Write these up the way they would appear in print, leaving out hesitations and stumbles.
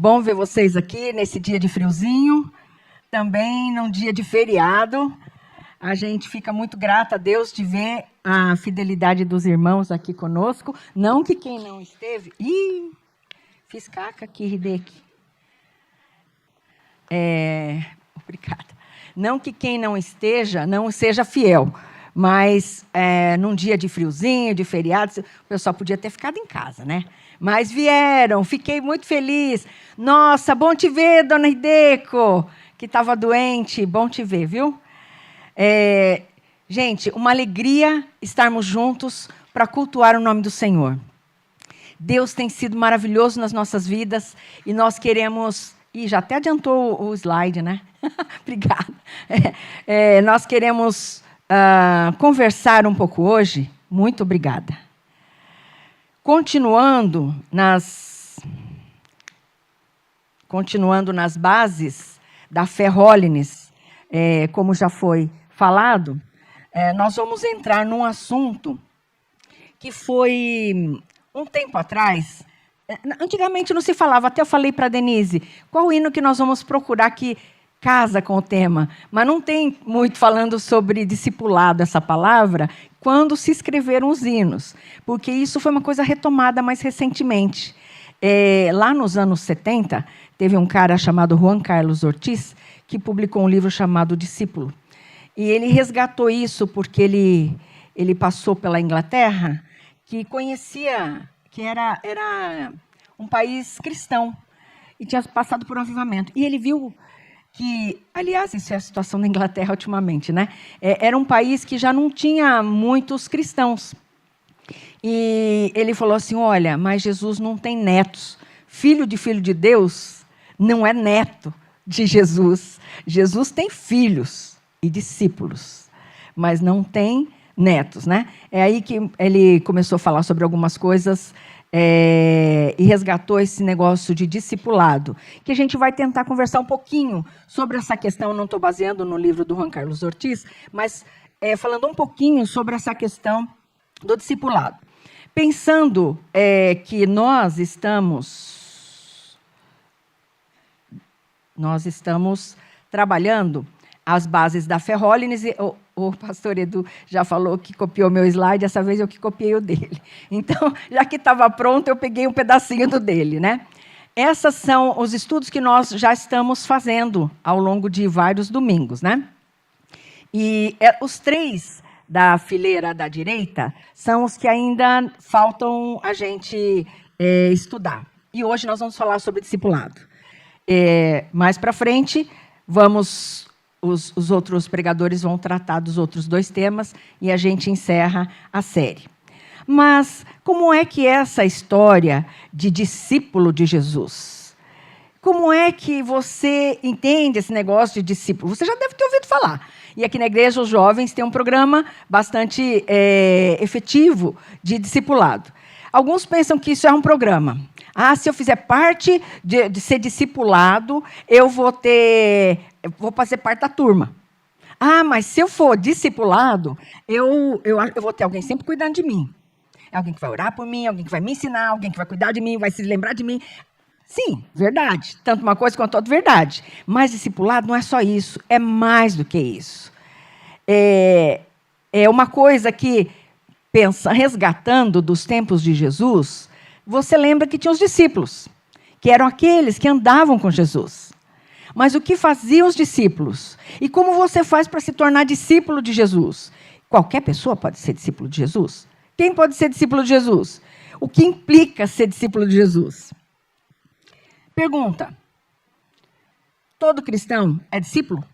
Bom ver vocês aqui nesse dia de friozinho, também num dia de feriado. A gente fica muito grata a Deus de ver a fidelidade dos irmãos aqui conosco. Não que quem não esteve... Ih, fiz caca aqui, Hideki. Obrigada. Não que quem não esteja, não seja fiel, mas num dia de friozinho, de feriado, o pessoal podia ter ficado em casa, né? Mas vieram, fiquei muito feliz. Nossa, bom te ver, dona Hideko, que estava doente, bom te ver, viu? Gente, uma alegria estarmos juntos para cultuar o nome do Senhor. Deus tem sido maravilhoso nas nossas vidas e nós queremos... Ih, já até adiantou o slide, né? Obrigada. Nós queremos conversar um pouco hoje. Muito obrigada. Continuando nas bases da fé Holiness, como já foi falado, nós vamos entrar num assunto que foi, um tempo atrás, antigamente não se falava, até eu falei para a Denise, qual o hino que nós vamos procurar que casa com o tema, mas não tem muito falando sobre discipulado, essa palavra, quando se escreveram os hinos, porque isso foi uma coisa retomada mais recentemente. Lá nos anos 70, teve um cara chamado Juan Carlos Ortiz, que publicou um livro chamado Discípulo. E ele resgatou isso porque ele passou pela Inglaterra, que conhecia, que era um país cristão, e tinha passado por um avivamento. E ele viu que, aliás, isso é a situação da Inglaterra ultimamente, né? Era um país que já não tinha muitos cristãos. E ele falou assim, olha, mas Jesus não tem netos. Filho de Deus não é neto de Jesus. Jesus tem filhos e discípulos, mas não tem netos, né? É aí que ele começou a falar sobre algumas coisas e resgatou esse negócio de discipulado, que a gente vai tentar conversar um pouquinho sobre essa questão. Não estou baseando no livro do Juan Carlos Ortiz, mas falando um pouquinho sobre essa questão do discipulado. Pensando que nós estamos trabalhando as bases da fé Holiness. O pastor Edu já falou que copiou meu slide, dessa vez eu que copiei o dele. Então, já que estava pronto, eu peguei um pedacinho do dele, né? Esses são os estudos que nós já estamos fazendo ao longo de vários domingos, né? E os 3 da fileira da direita são os que ainda faltam a gente estudar. E hoje nós vamos falar sobre discipulado. Mais para frente, os outros pregadores vão tratar dos outros 2 temas e a gente encerra a série. Mas como é que é essa história de discípulo de Jesus? Como é que você entende esse negócio de discípulo? Você já deve ter ouvido falar. E aqui na igreja, os jovens têm um programa bastante efetivo de discipulado. Alguns pensam que isso é um programa. Se eu fizer parte de ser discipulado, eu vou fazer parte da turma. Mas se eu for discipulado, eu vou ter alguém sempre cuidando de mim. Alguém que vai orar por mim, alguém que vai me ensinar, alguém que vai cuidar de mim, vai se lembrar de mim. Sim, verdade. Tanto uma coisa quanto outra, verdade. Mas discipulado não é só isso, é mais do que isso. É uma coisa que, resgatando dos tempos de Jesus, você lembra que tinha os discípulos, que eram aqueles que andavam com Jesus. Mas o que faziam os discípulos? E como você faz para se tornar discípulo de Jesus? Qualquer pessoa pode ser discípulo de Jesus? Quem pode ser discípulo de Jesus? O que implica ser discípulo de Jesus? Pergunta: todo cristão é discípulo?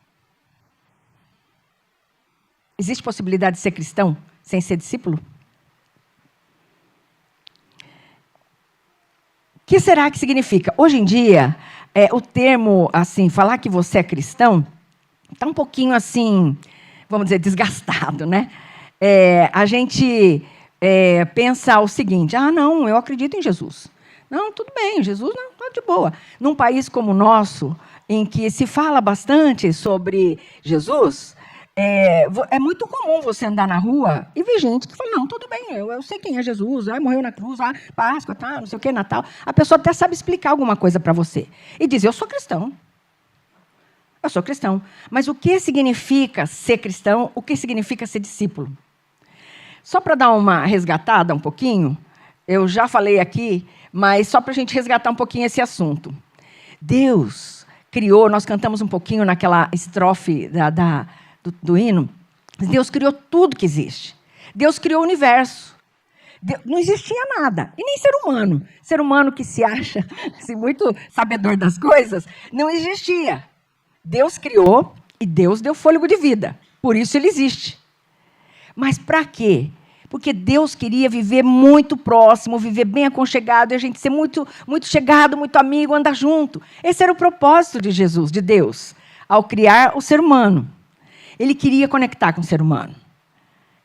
Existe possibilidade de ser cristão sem ser discípulo? O que será que significa? Hoje em dia, o termo, assim, falar que você é cristão, está um pouquinho, assim, vamos dizer, desgastado, né? A gente pensa o seguinte, não, eu acredito em Jesus. Não, tudo bem, Jesus não, está de boa. Num país como o nosso, em que se fala bastante sobre Jesus, É muito comum você andar na rua e ver gente que fala, não, tudo bem, eu sei quem é Jesus, morreu na cruz, Páscoa, tá, não sei o que, Natal. A pessoa até sabe explicar alguma coisa para você. E diz, eu sou cristão. Eu sou cristão. Mas o que significa ser cristão? O que significa ser discípulo? Só para dar uma resgatada um pouquinho, eu já falei aqui, mas só para a gente resgatar um pouquinho esse assunto. Deus criou, nós cantamos um pouquinho naquela estrofe do hino, Deus criou tudo que existe. Deus criou o universo. Não existia nada, e nem ser humano. Ser humano que se acha assim, muito sabedor das coisas, não existia. Deus criou e Deus deu fôlego de vida. Por isso ele existe. Mas para quê? Porque Deus queria viver muito próximo, viver bem aconchegado, e a gente ser muito, muito chegado, muito amigo, andar junto. Esse era o propósito de Jesus, de Deus, ao criar o ser humano. Ele queria conectar com o ser humano.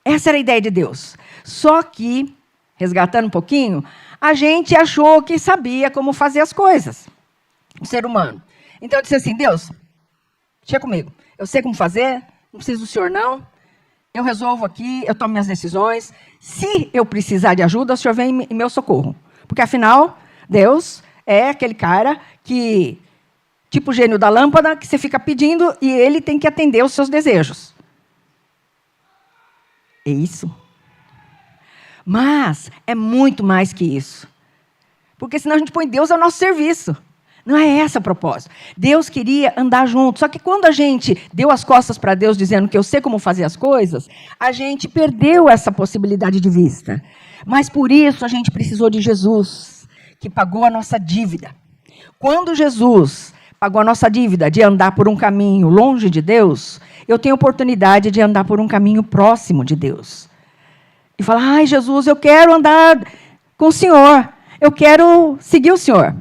Essa era a ideia de Deus. Só que, resgatando um pouquinho, a gente achou que sabia como fazer as coisas. O ser humano. Então eu disse assim, Deus, deixa comigo. Eu sei como fazer, não preciso do senhor não. Eu resolvo aqui, eu tomo minhas decisões. Se eu precisar de ajuda, o senhor vem em meu socorro. Porque, afinal, Deus é aquele cara que, tipo o gênio da lâmpada, que você fica pedindo e ele tem que atender os seus desejos. É isso. Mas é muito mais que isso. Porque senão a gente põe Deus ao nosso serviço. Não é esse o propósito. Deus queria andar junto. Só que quando a gente deu as costas para Deus dizendo que eu sei como fazer as coisas, a gente perdeu essa possibilidade de vista. Mas por isso a gente precisou de Jesus, que pagou a nossa dívida. Quando Jesus pagou a nossa dívida de andar por um caminho longe de Deus, eu tenho oportunidade de andar por um caminho próximo de Deus. E falar, ai Jesus, eu quero andar com o Senhor. Eu quero seguir o Senhor.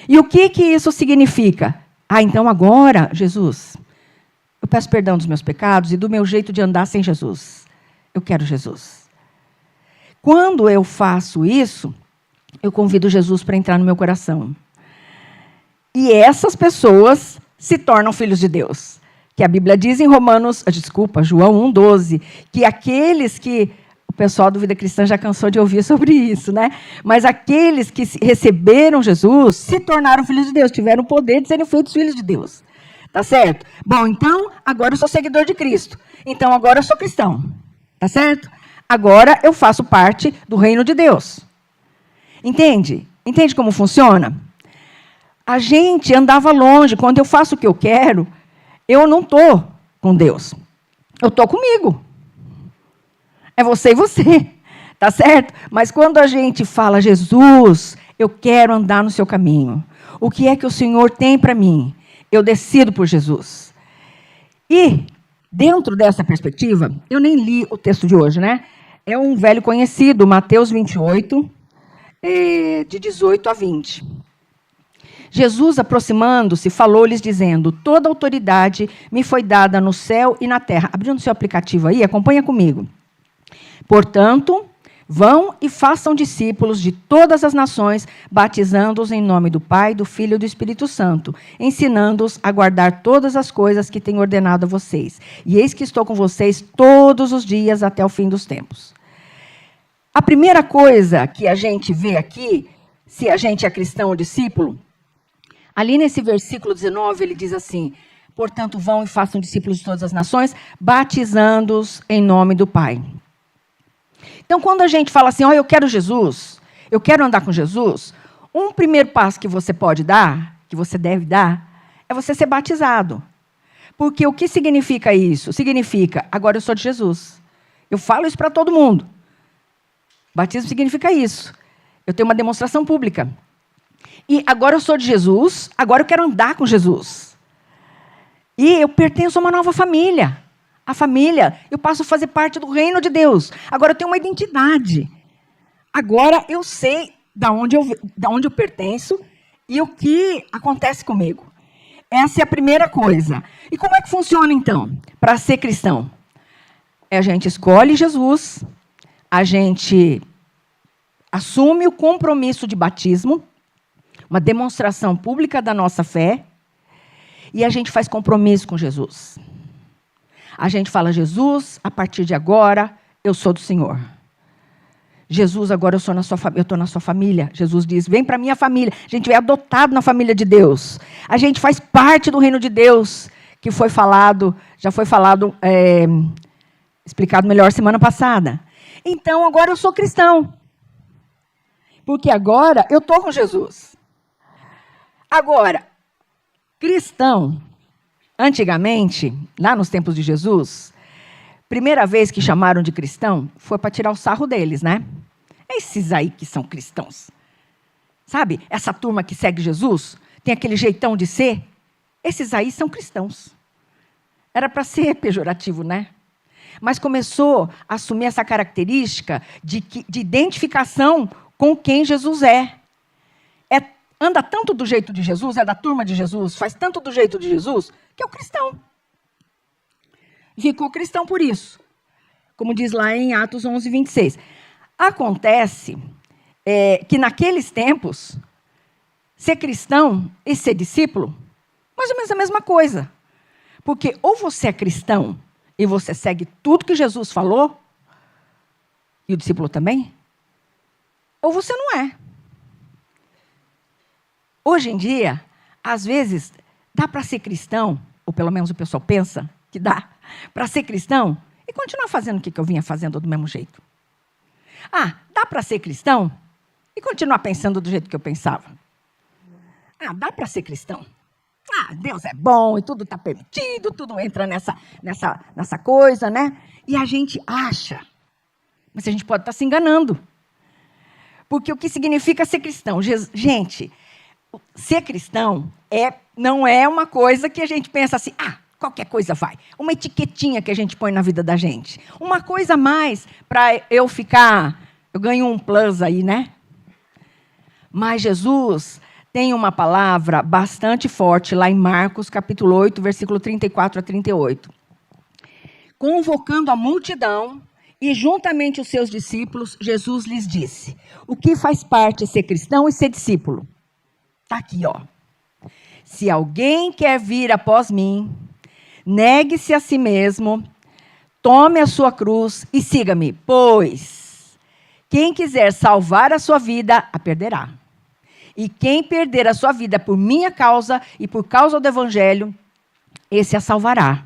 E o que isso significa? Então agora, Jesus, eu peço perdão dos meus pecados e do meu jeito de andar sem Jesus. Eu quero Jesus. Quando eu faço isso, eu convido Jesus para entrar no meu coração. E essas pessoas se tornam filhos de Deus. Que a Bíblia diz em João 1,12, que aqueles que... O pessoal do Vida Cristã já cansou de ouvir sobre isso, né? Mas aqueles que receberam Jesus se tornaram filhos de Deus, tiveram o poder de serem feitos filhos de Deus. Tá certo? Bom, então, agora eu sou seguidor de Cristo. Então, agora eu sou cristão. Tá certo? Agora eu faço parte do reino de Deus. Entende? Entende como funciona? A gente andava longe. Quando eu faço o que eu quero, eu não estou com Deus. Eu estou comigo. É você e você, tá certo? Mas quando a gente fala, Jesus, eu quero andar no seu caminho. O que é que o Senhor tem para mim? Eu decido por Jesus. E, dentro dessa perspectiva, eu nem li o texto de hoje, né? É um velho conhecido, Mateus 28, de 18 a 20. Jesus, aproximando-se, falou-lhes dizendo, toda autoridade me foi dada no céu e na terra. Abrindo o seu aplicativo aí, acompanha comigo. Portanto, vão e façam discípulos de todas as nações, batizando-os em nome do Pai, do Filho e do Espírito Santo, ensinando-os a guardar todas as coisas que tenho ordenado a vocês. E eis que estou com vocês todos os dias até o fim dos tempos. A primeira coisa que a gente vê aqui, se a gente é cristão ou discípulo, ali nesse versículo 19, ele diz assim, portanto, vão e façam discípulos de todas as nações, batizando-os em nome do Pai. Então, quando a gente fala assim, eu quero Jesus, eu quero andar com Jesus, um primeiro passo que você pode dar, que você deve dar, é você ser batizado. Porque o que significa isso? Significa, agora eu sou de Jesus. Eu falo isso para todo mundo. Batismo significa isso. Eu tenho uma demonstração pública. E agora eu sou de Jesus, agora eu quero andar com Jesus. E eu pertenço a uma nova família. A família, eu passo a fazer parte do reino de Deus. Agora eu tenho uma identidade. Agora eu sei da onde eu pertenço e o que acontece comigo. Essa é a primeira coisa. E como é que funciona, então, para ser cristão? A gente escolhe Jesus, a gente assume o compromisso de batismo, uma demonstração pública da nossa fé, e a gente faz compromisso com Jesus. A gente fala, Jesus, a partir de agora, eu sou do Senhor. Jesus, agora eu estou na sua família. Jesus diz, vem para a minha família. A gente é adotado na família de Deus. A gente faz parte do reino de Deus, que foi falado, já foi falado, explicado melhor semana passada. Então, agora eu sou cristão. Porque agora eu estou com Jesus. Agora, cristão, antigamente, lá nos tempos de Jesus, primeira vez que chamaram de cristão foi para tirar o sarro deles, né? Esses aí que são cristãos. Sabe? Essa turma que segue Jesus, tem aquele jeitão de ser. Esses aí são cristãos. Era para ser pejorativo, né? Mas começou a assumir essa característica de identificação com quem Jesus é. Anda tanto do jeito de Jesus, é da turma de Jesus, faz tanto do jeito de Jesus, que é o cristão. Ficou cristão por isso. Como diz lá em Atos 11, 26. Acontece que naqueles tempos, ser cristão e ser discípulo, mais ou menos a mesma coisa. Porque ou você é cristão e você segue tudo que Jesus falou, e o discípulo também, ou você não é. Hoje em dia, às vezes, dá para ser cristão, ou pelo menos o pessoal pensa que dá, para ser cristão e continuar fazendo o que eu vinha fazendo do mesmo jeito. Dá para ser cristão e continuar pensando do jeito que eu pensava. Dá para ser cristão. Deus é bom e tudo está permitido, tudo entra nessa coisa, né? E a gente acha, mas a gente pode estar se enganando. Porque o que significa ser cristão? Gente, ser cristão não é uma coisa que a gente pensa assim, qualquer coisa vai. Uma etiquetinha que a gente põe na vida da gente. Uma coisa a mais para eu ganho um plus aí, né? Mas Jesus tem uma palavra bastante forte lá em Marcos, capítulo 8, versículo 34 a 38. Convocando a multidão e juntamente os seus discípulos, Jesus lhes disse, o que faz parte de ser cristão e ser discípulo? Está aqui, ó. Se alguém quer vir após mim, negue-se a si mesmo, tome a sua cruz e siga-me, pois quem quiser salvar a sua vida, a perderá. E quem perder a sua vida por minha causa e por causa do evangelho, esse a salvará.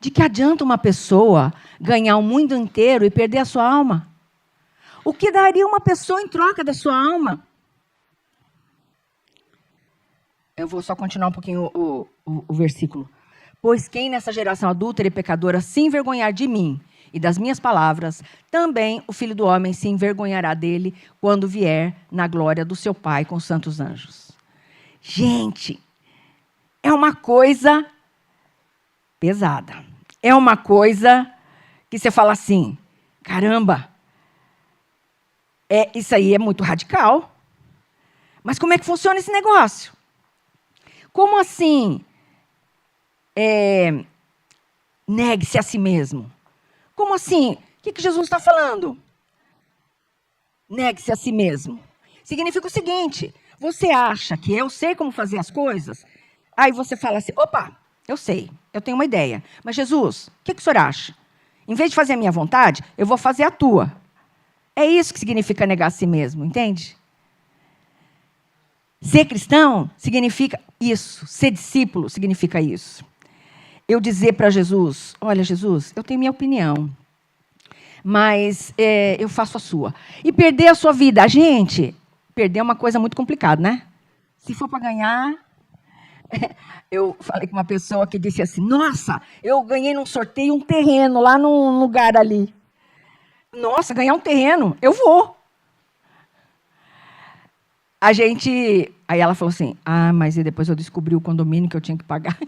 De que adianta uma pessoa ganhar o mundo inteiro e perder a sua alma? O que daria uma pessoa em troca da sua alma? Eu vou só continuar um pouquinho o versículo. Pois quem nessa geração adúltera e pecadora se envergonhar de mim e das minhas palavras, também o Filho do Homem se envergonhará dele quando vier na glória do seu Pai com os santos anjos. Gente, é uma coisa pesada. É uma coisa que você fala assim, caramba, isso aí é muito radical. Mas como é que funciona esse negócio? Como assim? Negue-se a si mesmo. Como assim? O que Jesus está falando? Negue-se a si mesmo. Significa o seguinte, você acha que eu sei como fazer as coisas? Aí você fala assim, opa, eu sei, eu tenho uma ideia. Mas Jesus, o que o senhor acha? Em vez de fazer a minha vontade, eu vou fazer a tua. É isso que significa negar a si mesmo, entende? Ser cristão significa isso. Ser discípulo significa isso. Eu dizer para Jesus, olha Jesus, eu tenho minha opinião, mas eu faço a sua. E perder a sua vida. Gente, perder é uma coisa muito complicada, né? Se for para ganhar... Eu falei com uma pessoa que disse assim, nossa, eu ganhei num sorteio um terreno lá num lugar ali. Nossa, ganhar um terreno, eu vou. Aí ela falou assim, mas depois eu descobri o condomínio que eu tinha que pagar.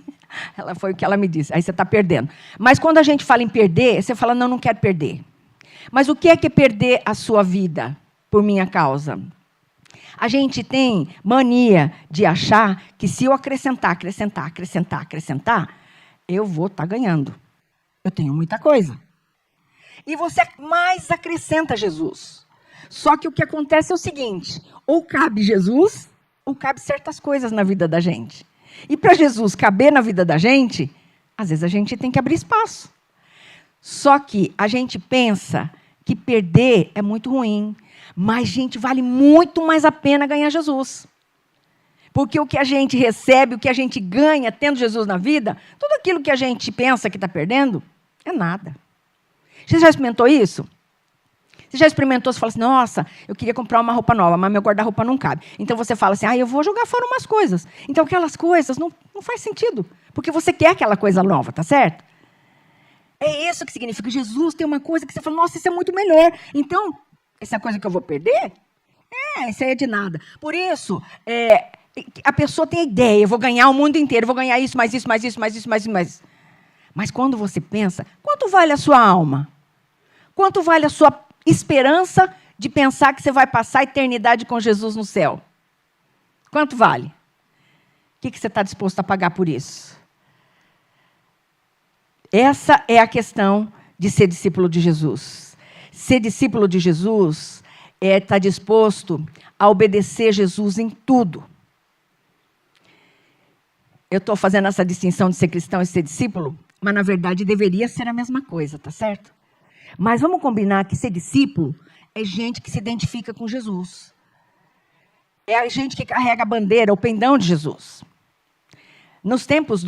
Foi o que ela me disse, aí você está perdendo. Mas quando a gente fala em perder, você fala, não quero perder. Mas o que é perder a sua vida por minha causa? A gente tem mania de achar que se eu acrescentar, eu vou estar ganhando. Eu tenho muita coisa. E você mais acrescenta Jesus. Só que o que acontece é o seguinte, ou cabe Jesus, ou cabe certas coisas na vida da gente. E para Jesus caber na vida da gente, Às vezes a gente tem que abrir espaço. Só que a gente pensa que perder é muito ruim. Mas, gente, vale muito mais a pena ganhar Jesus. Porque o que a gente recebe, o que a gente ganha tendo Jesus na vida, tudo aquilo que a gente pensa que está perdendo, é nada. Você já experimentou isso? Você já experimentou, você fala assim, nossa, eu queria comprar uma roupa nova, mas meu guarda-roupa não cabe. Então você fala assim, eu vou jogar fora umas coisas. Então aquelas coisas não faz sentido, porque você quer aquela coisa nova, tá certo? É isso que significa. Jesus tem uma coisa que você fala, nossa, isso é muito melhor. Então, essa coisa que eu vou perder, isso aí é de nada. Por isso, a pessoa tem a ideia, eu vou ganhar o mundo inteiro, eu vou ganhar isso, mais isso, mais isso, mais isso, mais isso, mais isso. Mas quando você pensa, quanto vale a sua alma? Quanto vale a sua esperança de pensar que você vai passar a eternidade com Jesus no céu? Quanto vale? O que você está disposto a pagar por isso? Essa é a questão de ser discípulo de Jesus. Ser discípulo de Jesus é estar disposto a obedecer Jesus em tudo. Eu estou fazendo essa distinção de ser cristão e ser discípulo, mas, na verdade, deveria ser a mesma coisa, tá certo? Mas vamos combinar que ser discípulo é gente que se identifica com Jesus. É a gente que carrega a bandeira, o pendão de Jesus. Nos tempos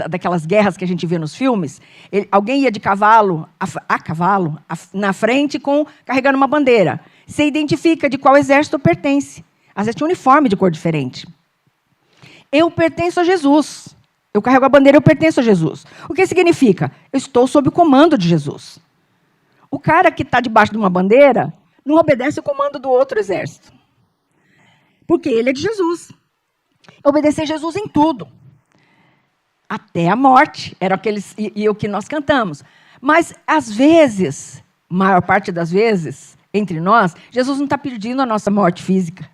daquelas guerras que a gente vê nos filmes, alguém ia de cavalo, na frente, carregando uma bandeira. Você identifica de qual exército pertence. Às vezes tinha um uniforme de cor diferente. Eu pertenço a Jesus. Eu carrego a bandeira, eu pertenço a Jesus. O que significa? Eu estou sob o comando de Jesus. O cara que está debaixo de uma bandeira não obedece o comando do outro exército. Porque ele é de Jesus. Obedecer Jesus em tudo. Até a morte. Era o que nós cantamos. Mas, às vezes, maior parte das vezes, entre nós, Jesus não está pedindo a nossa morte física.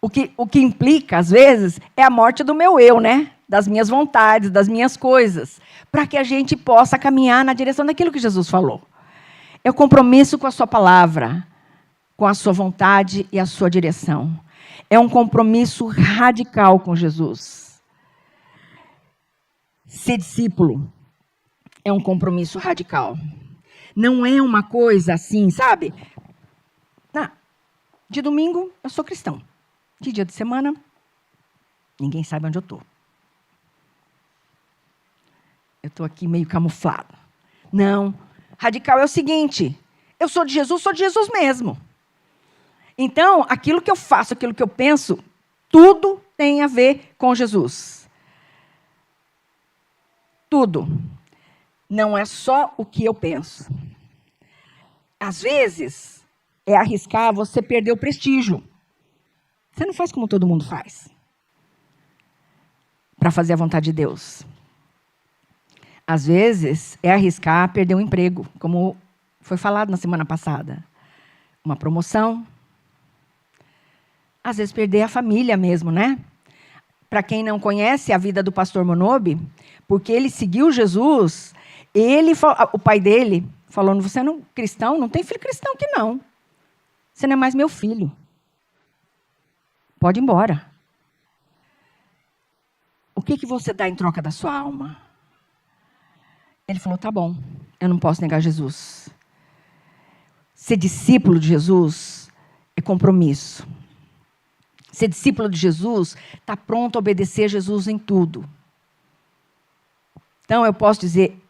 O que implica, às vezes, é a morte do meu eu, né? Das minhas vontades, das minhas coisas. Para que a gente possa caminhar na direção daquilo que Jesus falou. É o compromisso com a sua palavra, com a sua vontade e a sua direção. É um compromisso radical com Jesus. Ser discípulo é um compromisso radical. Não é uma coisa assim, sabe? De domingo, eu sou cristão. De dia de semana, ninguém sabe onde eu estou. Eu estou aqui meio camuflado. Não. Radical é o seguinte, eu sou de Jesus mesmo. Então, aquilo que eu faço, aquilo que eu penso, tudo tem a ver com Jesus. Tudo. Não é só o que eu penso. Às vezes, é arriscar você perder o prestígio. Você não faz como todo mundo faz. Para fazer a vontade de Deus. Às vezes, é arriscar perder um emprego, como foi falado na semana passada. Uma promoção. Às vezes, perder a família mesmo, né? Para quem não conhece a vida do pastor Monobi, porque ele seguiu Jesus, o pai dele falou, você não é cristão? Não tem filho cristão aqui não. Você não é mais meu filho. Pode ir embora. O que você dá em troca da sua alma? Ele falou, tá bom, eu não posso negar Jesus. Ser discípulo de Jesus é compromisso. Ser discípulo de Jesus está pronto a obedecer Jesus em tudo. Então, eu posso dizer,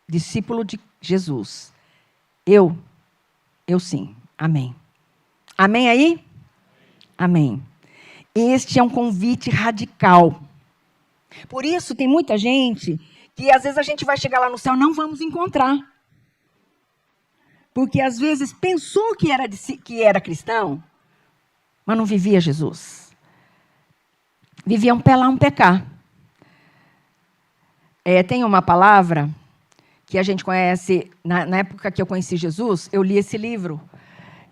discípulo de Jesus. Eu sim. Amém. Amém aí? Amém. Este é um convite radical. Por isso, tem muita gente que, às vezes, a gente vai chegar lá no céu e não vamos encontrar. Porque, às vezes, pensou que era cristão, mas não vivia Jesus. Vivia um pé lá, um pé cá. Tem uma palavra que a gente conhece, na época que eu conheci Jesus, eu li esse livro,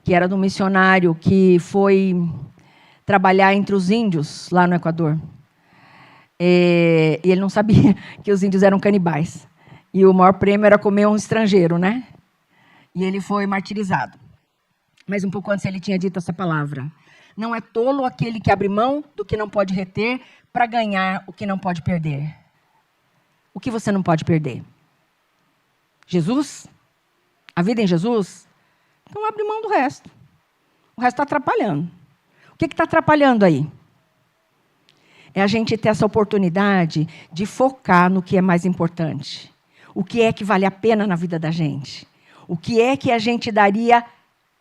que era de um missionário que foi trabalhar entre os índios, lá no Equador. E ele não sabia que os índios eram canibais. E o maior prêmio era comer um estrangeiro, né? E ele foi martirizado. Mas um pouco antes ele tinha dito essa palavra. Não é tolo aquele que abre mão do que não pode reter para ganhar o que não pode perder. O que você não pode perder? Jesus? A vida em Jesus? Então abre mão do resto. O resto está atrapalhando. O que está atrapalhando aí? É a gente ter essa oportunidade de focar no que é mais importante. O que é que vale a pena na vida da gente? O que é que a gente daria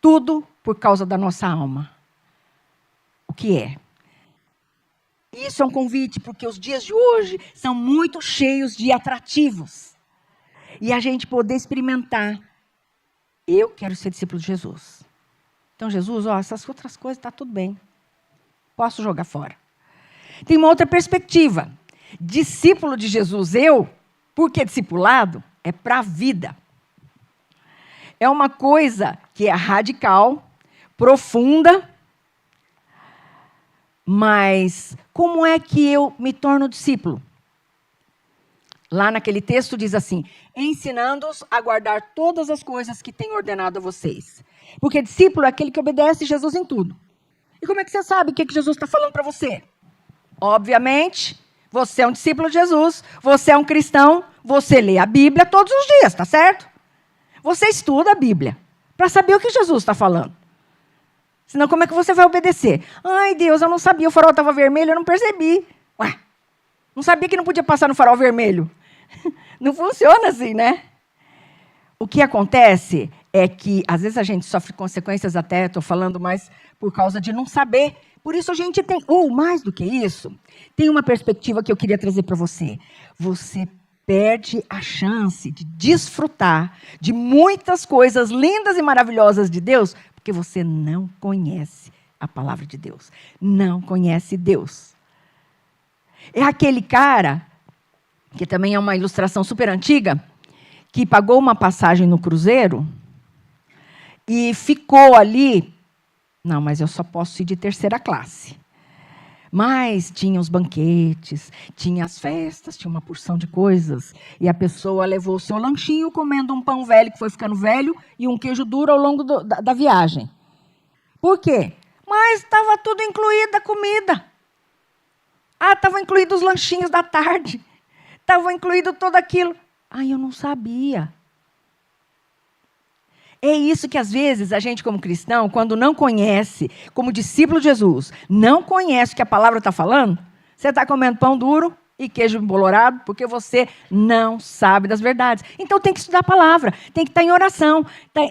tudo por causa da nossa alma? O que é? Isso é um convite, porque os dias de hoje são muito cheios de atrativos. E a gente poder experimentar. Eu quero ser discípulo de Jesus. Então, Jesus, essas outras coisas está tudo bem. Posso jogar fora. Tem uma outra perspectiva. Discípulo de Jesus, porque discipulado é para a vida. É uma coisa que é radical, profunda, mas como é que eu me torno discípulo? Lá naquele texto diz assim, ensinando-os a guardar todas as coisas que tenho ordenado a vocês. Porque discípulo é aquele que obedece Jesus em tudo. E como é que você sabe o que Jesus está falando para você? Obviamente, você é um discípulo de Jesus, você é um cristão, você lê a Bíblia todos os dias, tá certo? Você estuda a Bíblia para saber o que Jesus está falando. Senão, como é que você vai obedecer? Ai, Deus, eu não sabia, o farol estava vermelho, eu não percebi. Ué, não sabia que não podia passar no farol vermelho. Não funciona assim, né? O que acontece é que, às vezes, a gente sofre consequências até, estou falando mais por causa de não saber. Por isso, a gente tem, ou mais do que isso, tem uma perspectiva que eu queria trazer para você. Você perde a chance de desfrutar de muitas coisas lindas e maravilhosas de Deus, porque você não conhece a palavra de Deus. Não conhece Deus. É aquele cara, que também é uma ilustração super antiga, que pagou uma passagem no cruzeiro e ficou ali. Não, mas eu só posso ir de terceira classe. Mas tinha os banquetes, tinha as festas, tinha uma porção de coisas. E a pessoa levou o seu lanchinho comendo um pão velho que foi ficando velho e um queijo duro ao longo da viagem. Por quê? Mas estava tudo incluído a comida. Estavam incluídos os lanchinhos da tarde. Estava incluído tudo aquilo. Eu não sabia. É isso que, às vezes, a gente, como cristão, quando não conhece, como discípulo de Jesus, não conhece o que a palavra está falando, você está comendo pão duro e queijo embolorado, porque você não sabe das verdades. Então, tem que estudar a palavra, tem que estar em oração,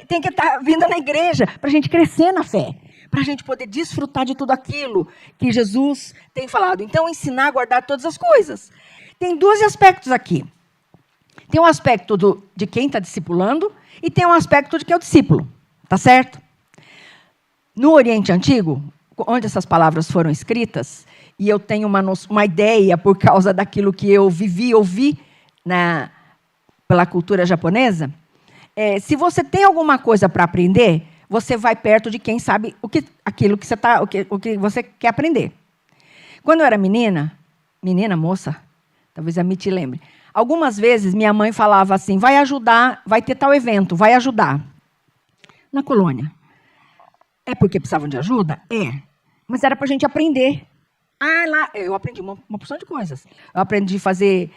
tem que estar vindo na igreja, para a gente crescer na fé, para a gente poder desfrutar de tudo aquilo que Jesus tem falado. Então, ensinar a guardar todas as coisas. Tem dois aspectos aqui. Tem um aspecto de quem está discipulando e tem um aspecto de quem é o discípulo. Tá certo? No Oriente Antigo, onde essas palavras foram escritas, e eu tenho uma ideia por causa daquilo que eu ouvi pela cultura japonesa, se você tem alguma coisa para aprender, você vai perto de quem sabe aquilo que você quer aprender. Quando eu era menina, moça, talvez a Miti lembre, algumas vezes minha mãe falava assim, vai ajudar, vai ter tal evento, vai ajudar. Na colônia. É porque precisavam de ajuda? Mas era para a gente aprender. Lá, eu aprendi uma porção de coisas. Eu aprendi a fazer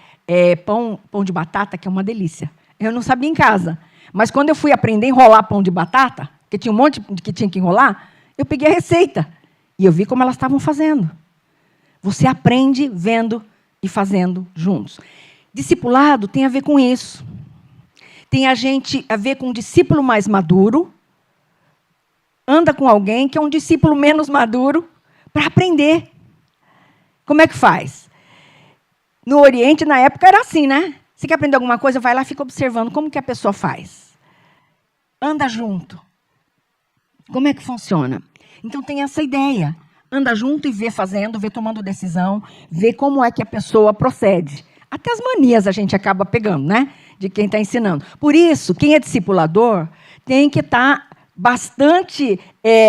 pão de batata, que é uma delícia. Eu não sabia em casa. Mas quando eu fui aprender a enrolar pão de batata, que tinha um monte que tinha que enrolar, eu peguei a receita. E eu vi como elas estavam fazendo. Você aprende vendo e fazendo juntos. Discipulado tem a ver com isso. Tem a ver com um discípulo mais maduro, anda com alguém que é um discípulo menos maduro, para aprender. Como é que faz? No Oriente, na época, era assim, né? Você quer aprender alguma coisa, vai lá e fica observando como que a pessoa faz. Anda junto. Como é que funciona? Então, tem essa ideia. Anda junto e vê fazendo, vê tomando decisão, vê como é que a pessoa procede. Até as manias a gente acaba pegando, né? De quem está ensinando. Por isso, quem é discipulador tem que estar bastante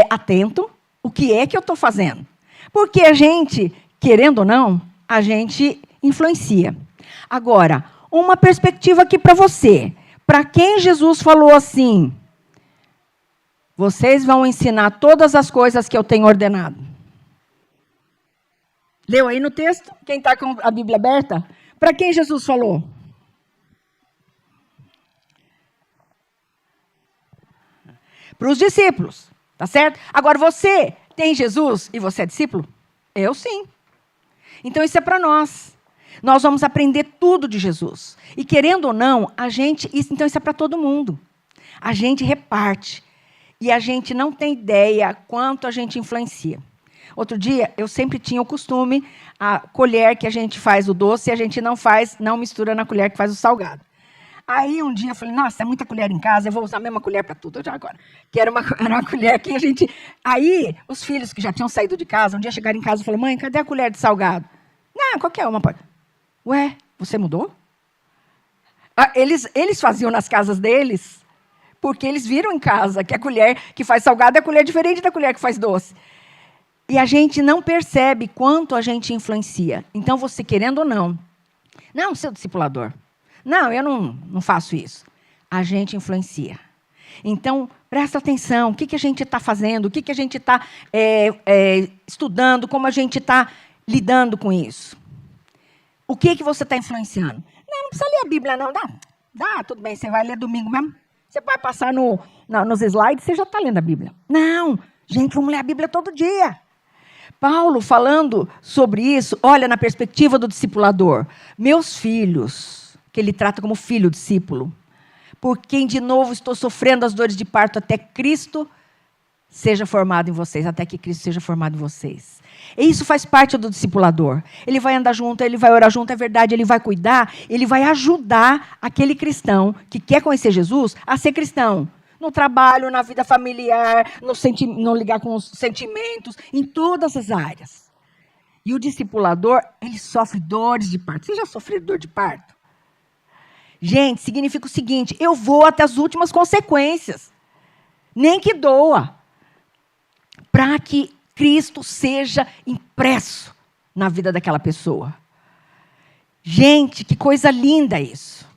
atento o que é que eu estou fazendo. Porque a gente, querendo ou não, a gente influencia. Agora, uma perspectiva aqui para você. Para quem Jesus falou assim, Vocês vão ensinar todas as coisas que eu tenho ordenado. Leu aí no texto? Quem está com a Bíblia aberta? Para quem Jesus falou? Para os discípulos, tá certo? Agora, você tem Jesus e você é discípulo? Eu sim. Então, isso é para nós. Nós vamos aprender tudo de Jesus. E querendo ou não, então isso é para todo mundo. A gente reparte. E a gente não tem ideia quanto a gente influencia. Outro dia, eu sempre tinha o costume, a colher que a gente faz o doce, a gente não mistura na colher que faz o salgado. Aí um dia eu falei, nossa, é muita colher em casa, eu vou usar a mesma colher para tudo já agora. Que era uma colher que a gente... Aí, os filhos que já tinham saído de casa, um dia chegaram em casa e falaram, mãe, cadê a colher de salgado? Não, qualquer uma pode. Ué, você mudou? Eles faziam nas casas deles, porque eles viram em casa que a colher que faz salgado é a colher diferente da colher que faz doce. E a gente não percebe quanto a gente influencia. Então, você querendo ou não, seu discipulador, não, eu não faço isso. A gente influencia. Então, presta atenção, o que a gente está fazendo, o que a gente está estudando, como a gente está lidando com isso. O que você está influenciando? Não precisa ler a Bíblia, não. Dá, tudo bem, você vai ler domingo mesmo. Você vai passar nos slides, você já está lendo a Bíblia. Não, gente, vamos ler a Bíblia todo dia. Paulo, falando sobre isso, olha na perspectiva do discipulador. Meus filhos, que ele trata como filho discípulo, por quem de novo estou sofrendo as dores de parto até Cristo seja formado em vocês, até que Cristo seja formado em vocês. E isso faz parte do discipulador. Ele vai andar junto, ele vai orar junto, é verdade, ele vai cuidar, ele vai ajudar aquele cristão que quer conhecer Jesus a ser cristão. No trabalho, na vida familiar, no ligar com os sentimentos, em todas as áreas. E o discipulador, ele sofre dores de parto. Você já sofreu dor de parto? Gente, significa o seguinte, eu vou até as últimas consequências. Nem que doa. Para que Cristo seja impresso na vida daquela pessoa. Gente, que coisa linda isso.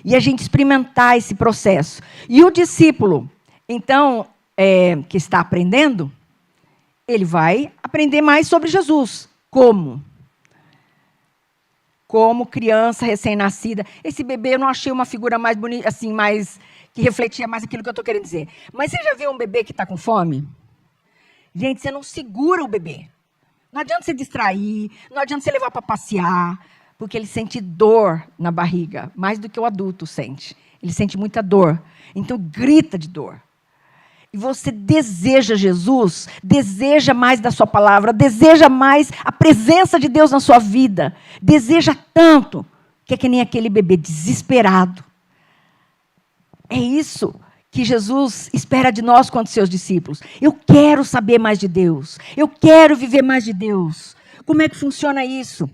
E a gente experimentar esse processo. E o discípulo, então, que está aprendendo, ele vai aprender mais sobre Jesus. Como? Como criança recém-nascida. Esse bebê, eu não achei uma figura mais bonita, assim, que refletia mais aquilo que eu estou querendo dizer. Mas você já viu um bebê que está com fome? Gente, você não segura o bebê. Não adianta você distrair, não adianta você levar para passear, porque ele sente dor na barriga, mais do que o adulto sente. Ele sente muita dor. Então, grita de dor. E você deseja Jesus, deseja mais da sua palavra, deseja mais a presença de Deus na sua vida. Deseja tanto, que é que nem aquele bebê desesperado. É isso que Jesus espera de nós quanto seus discípulos. Eu quero saber mais de Deus. Eu quero viver mais de Deus. Como é que funciona isso?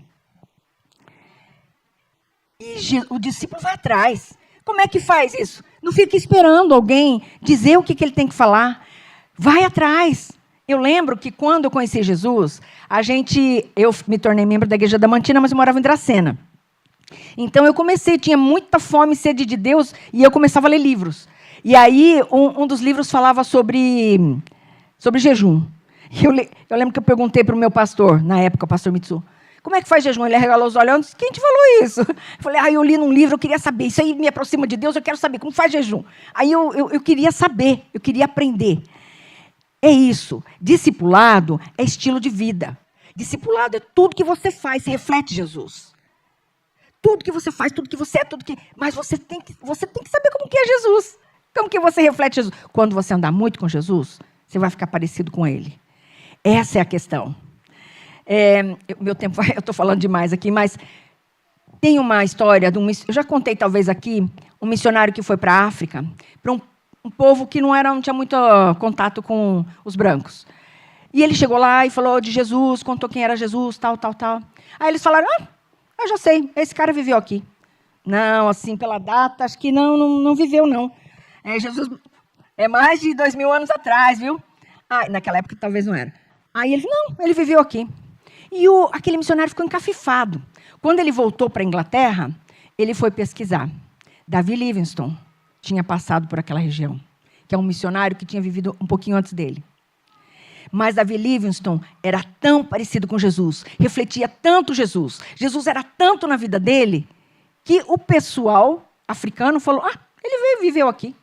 E o discípulo vai atrás. Como é que faz isso? Não fica esperando alguém dizer o que ele tem que falar. Vai atrás. Eu lembro que quando eu conheci Jesus, eu me tornei membro da Igreja Adamantina, mas eu morava em Dracena. Então eu tinha muita fome e sede de Deus, e eu começava a ler livros. E aí, um dos livros falava sobre jejum. Eu lembro que eu perguntei para o meu pastor, na época, o pastor Mitsu, como é que faz jejum? Ele arregalou os olhos e disse, quem te falou isso? Eu falei, eu li num livro, eu queria saber. Isso aí me aproxima de Deus, eu quero saber como faz jejum. Aí eu queria saber, eu queria aprender. É isso. Discipulado é estilo de vida. Discipulado é tudo que você faz, você reflete Jesus. Tudo que você faz, tudo que você é, mas você tem que saber como que é Jesus. Como que você reflete Jesus? Quando você andar muito com Jesus, você vai ficar parecido com Ele. Essa é a questão. Meu tempo vai, eu estou falando demais aqui, mas tem uma história, eu já contei talvez aqui, um missionário que foi para a África, para um povo que não tinha muito contato com os brancos. E ele chegou lá e falou de Jesus, contou quem era Jesus, tal. Aí eles falaram, eu já sei, esse cara viveu aqui. Não, assim, pela data, acho que não viveu, não. Jesus é mais de 2000 anos atrás, viu? Naquela época talvez não era. Aí ele falou, não, ele viveu aqui. E aquele missionário ficou encafifado. Quando ele voltou para a Inglaterra, ele foi pesquisar. Davi Livingstone tinha passado por aquela região. O que é um missionário que tinha vivido um pouquinho antes dele. Mas Davi Livingstone era tão parecido com Jesus, refletia tanto Jesus, Jesus era tanto na vida dele, que o pessoal africano falou, ele veio e viveu aqui.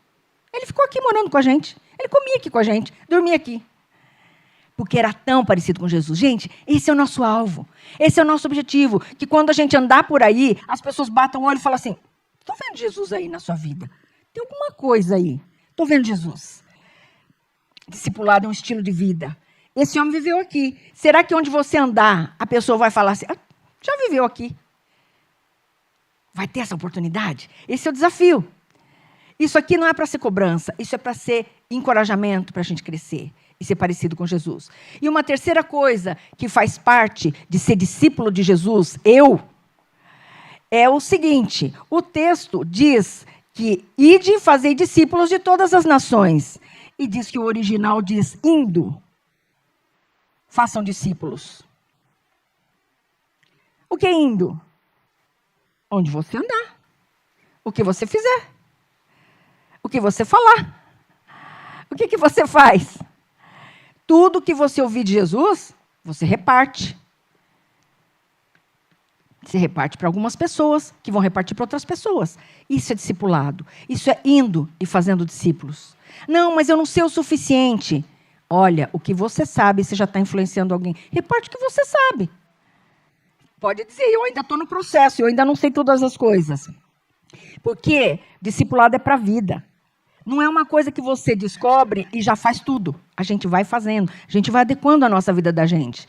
Ele ficou aqui morando com a gente, ele comia aqui com a gente, dormia aqui. Porque era tão parecido com Jesus. Gente, esse é o nosso alvo, esse é o nosso objetivo, que quando a gente andar por aí, as pessoas batam o olho e falam assim, estou vendo Jesus aí na sua vida, tem alguma coisa aí, estou vendo Jesus. Discipulado é um estilo de vida. Esse homem viveu aqui. Será que onde você andar, a pessoa vai falar assim, já viveu aqui? Vai ter essa oportunidade? Esse é o desafio. Isso aqui não é para ser cobrança, isso é para ser encorajamento para a gente crescer e ser parecido com Jesus. E uma terceira coisa que faz parte de ser discípulo de Jesus, é o seguinte, o texto diz que ide e fazei discípulos de todas as nações. E diz que o original diz, indo, façam discípulos. O que é indo? Onde você andar. O que você fizer. O que você falar. O que você faz? Tudo que você ouvir de Jesus, você reparte. Você reparte para algumas pessoas, que vão repartir para outras pessoas. Isso é discipulado. Isso é indo e fazendo discípulos. Não, mas eu não sei o suficiente. Olha, o que você sabe, você já está influenciando alguém. Reparte o que você sabe. Pode dizer, eu ainda estou no processo, eu ainda não sei todas as coisas. Porque discipulado é para a vida. Não é uma coisa que você descobre e já faz tudo. A gente vai fazendo, a gente vai adequando a nossa vida da gente.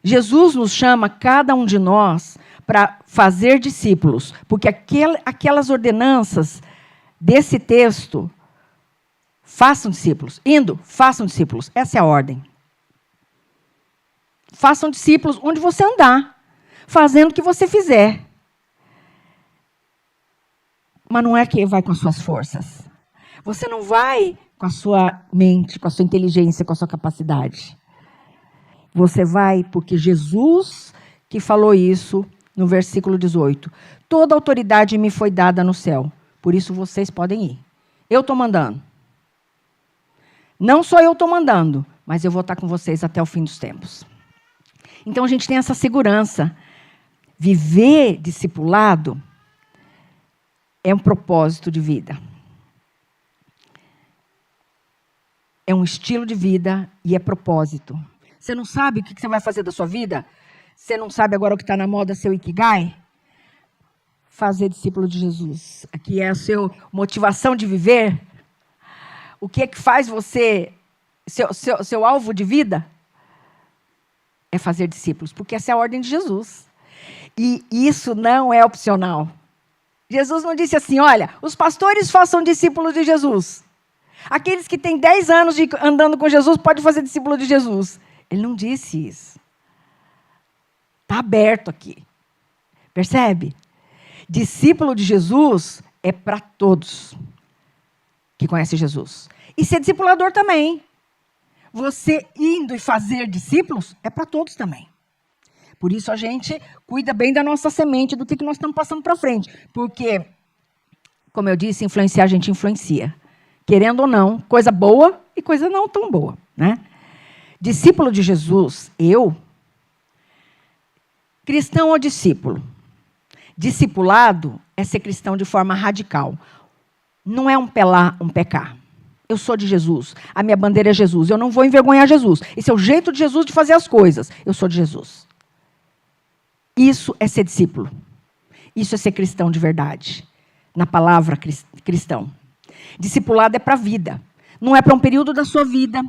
Jesus nos chama, cada um de nós, para fazer discípulos. Porque aquelas ordenanças desse texto, façam discípulos. Indo, façam discípulos. Essa é a ordem. Façam discípulos onde você andar, fazendo o que você fizer. Mas não é que vai com as suas forças. Você não vai com a sua mente, com a sua inteligência, com a sua capacidade. Você vai porque Jesus que falou isso no versículo 18. Toda autoridade me foi dada no céu, por isso vocês podem ir. Eu estou mandando. Não só eu estou mandando, mas eu vou estar com vocês até o fim dos tempos. Então a gente tem essa segurança. Viver discipulado é um propósito de vida. É um estilo de vida e é propósito. Você não sabe o que você vai fazer da sua vida? Você não sabe agora o que está na moda, seu Ikigai? Fazer discípulo de Jesus. Aqui é a sua motivação de viver. O que é que faz você, seu alvo de vida? É fazer discípulos, porque essa é a ordem de Jesus. E isso não é opcional. Jesus não disse assim, olha, os pastores façam discípulos de Jesus. Aqueles que têm 10 anos andando com Jesus podem fazer discípulo de Jesus. Ele não disse isso. Está aberto aqui. Percebe? Discípulo de Jesus é para todos que conhecem Jesus. E ser discipulador também. Você indo e fazer discípulos é para todos também. Por isso a gente cuida bem da nossa semente, do que nós estamos passando para frente. Porque, como eu disse, influenciar a gente influencia. Querendo ou não, coisa boa e coisa não tão boa, né? Discípulo de Jesus, cristão ou discípulo? Discipulado é ser cristão de forma radical. Não é um pé lá, um pé cá. Eu sou de Jesus, a minha bandeira é Jesus, eu não vou envergonhar Jesus. Esse é o jeito de Jesus de fazer as coisas. Eu sou de Jesus. Isso é ser discípulo. Isso é ser cristão de verdade. Na palavra cristão. Discipulado é para a vida. Não é para um período da sua vida.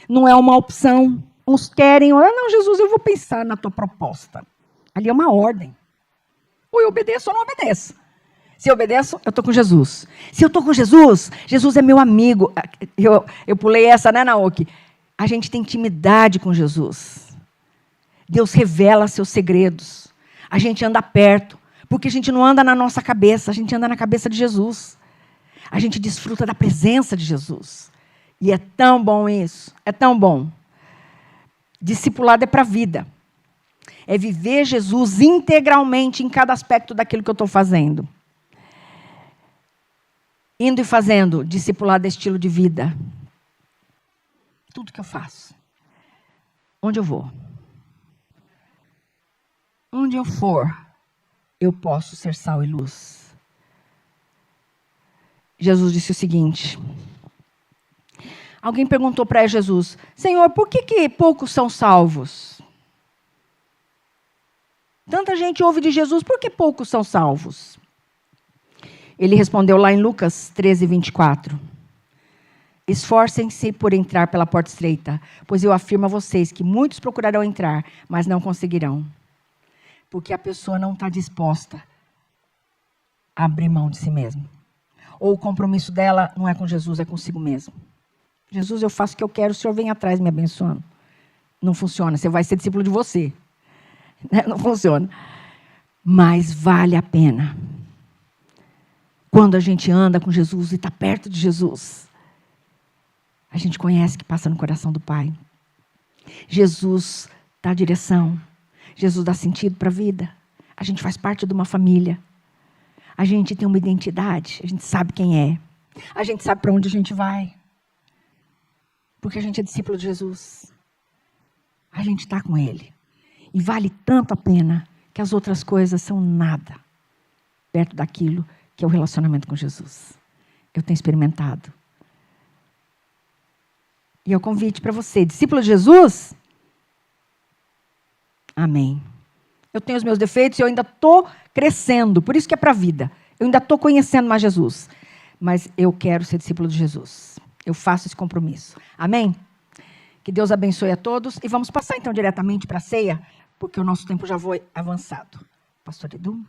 Não é uma opção. Uns querem, não, Jesus, eu vou pensar na tua proposta. Ali é uma ordem. Ou eu obedeço ou não obedeço. Se eu obedeço, eu estou com Jesus. Se eu estou com Jesus, Jesus é meu amigo. Eu pulei essa, né, Naoki? A gente tem intimidade com Jesus. Deus revela seus segredos. A gente anda perto. Porque a gente não anda na nossa cabeça, a gente anda na cabeça de Jesus. A gente desfruta da presença de Jesus. E é tão bom isso. É tão bom. Discipulado é para a vida. É viver Jesus integralmente em cada aspecto daquilo que eu estou fazendo. indo e fazendo discipulado, estilo de vida. Tudo que eu faço. Onde eu vou? Onde eu for, eu posso ser sal e luz. Jesus disse o seguinte. Alguém perguntou para Jesus, Senhor, por que poucos são salvos? Tanta gente ouve de Jesus, por que poucos são salvos? Ele respondeu lá em Lucas 13, 24. Esforcem-se por entrar pela porta estreita, pois eu afirmo a vocês que muitos procurarão entrar, mas não conseguirão. Porque a pessoa não está disposta a abrir mão de si mesma. Ou o compromisso dela não é com Jesus, é consigo mesmo. Jesus, eu faço o que eu quero, o Senhor vem atrás me abençoando. Não funciona, você vai ser discípulo de você. Não funciona. Mas vale a pena. Quando a gente anda com Jesus e está perto de Jesus, a gente conhece que passa no coração do Pai. Jesus dá direção. Jesus dá sentido para a vida. A gente faz parte de uma família. A gente tem uma identidade. A gente sabe quem é. A gente sabe para onde a gente vai. Porque a gente é discípulo de Jesus. A gente está com Ele. E vale tanto a pena que as outras coisas são nada perto daquilo que é o relacionamento com Jesus. Eu tenho experimentado. E é o convite para você, discípulo de Jesus? Amém. Eu tenho os meus defeitos e eu ainda estou crescendo, por isso que é para a vida. Eu ainda estou conhecendo mais Jesus. Mas eu quero ser discípulo de Jesus. Eu faço esse compromisso. Amém? Que Deus abençoe a todos. E vamos passar então diretamente para a ceia, porque o nosso tempo já foi avançado. Pastor Edu?